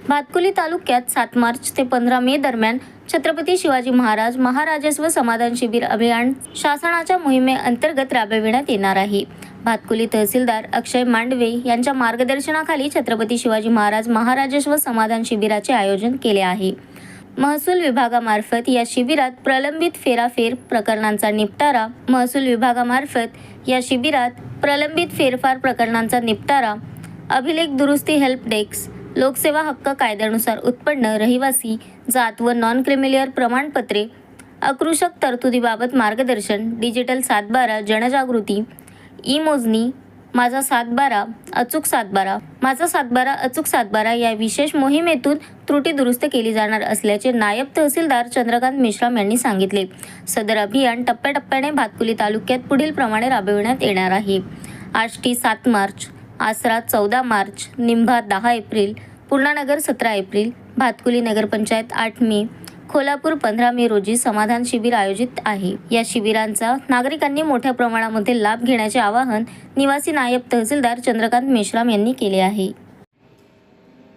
भातकुली तालुक्यात 7 मार्च ते 15 मे दरम्यान छत्रपती शिवाजी महाराज महाराजस्व समाधान शिबिर अभियान शासनाच्या मोहिमेअंतर्गत राबविण्यात येणार आहे। भातकुली तहसीलदार अक्षय मांडवे यांच्या मार्गदर्शनाखाली छत्रपती शिवाजी महाराज महाराजस्व समाधान शिबिराचे आयोजन केले आहे। महसूल विभागामार्फत या शिबिरात प्रलंबित फेराफेर प्रकरणांचा निपटारा फेरफार प्रकरणांचा निपटारा, अभिलेख दुरुस्ती हेल्प डेस्क, लोकसेवा हक्क कायद्यानुसार उत्पन्न, रहिवासी, जात व नॉन क्रिमिलियर प्रमाणपत्रे, अकृषक तरतुदीबाबत मार्गदर्शन, डिजिटल 7/12 जनजागृती, ई मोजणी, माझा 7/12 अचूक 7/12 या विशेष मोहिमेतून त्रुटी दुरुस्त केली जाणार असल्याचे नायब तहसीलदार चंद्रकांत मेश्राम यांनी सांगितले। सदर अभियान टप्प्याटप्प्याने भातकुली तालुक्यात पुढील प्रमाणे राबविण्यात येणार आहे। आष्टी 7 मार्च, आसरा 14 मार्च, निंभा 10 एप्रिल, पूर्णानगर 17 एप्रिल, भातकुली नगरपंचायत 8 मे, कोल्हापूर 15 मे रोजी समाधान शिबिर आयोजित आहे। या शिबिरांचा नागरिकांनी मोठ्या प्रमाणामध्ये लाभ घेण्याचे आवाहन निवासी नायब तहसीलदार चंद्रकांत मेश्राम यांनी केले आहे।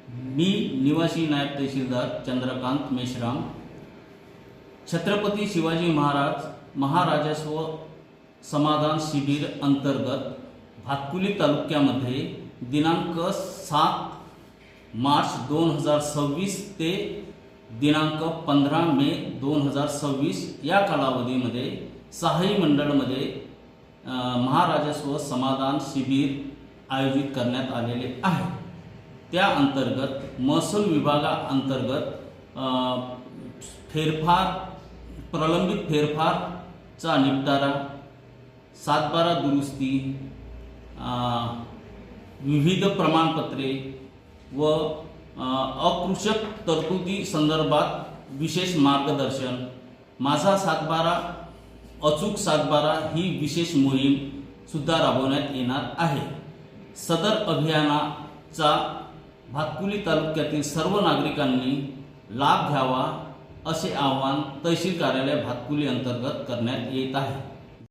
मी निवासी नायब तहसीलदार चंद्रकांत मेश्राम, छत्रपती शिवाजी महाराज महाराजस्व समाधान शिबिर अंतर्गत भातकुली तालुक्यामध्ये दिनांक 7 मार्च 2026 ते दिनांक 15 मे 2026 या कालावधीमध्ये सहाय्य मंडळमध्ये महाराजस्व समाधान शिबिर आयोजित करण्यात आलेले आहे। त्या अंतर्गत महसूल विभागाअंतर्गत प्रलंबित फेरफारचा निपटारा, 7/12 दुरुस्ती, विविध प्रमाणपत्रे व अकृषक तरतुदी संदर्भात विशेष मार्गदर्शन, माझा 7/12 अचूक 7/12 ही विशेष मोहीम सुद्धा राबवण्यात येणार आहे। सदर अभियानाचा भातकुली तालुक्यातील सर्व नागरिकांनी लाभ घ्यावा असे आवाहन तहसील कार्यालय भातकुली अंतर्गत करण्यात येत आहे।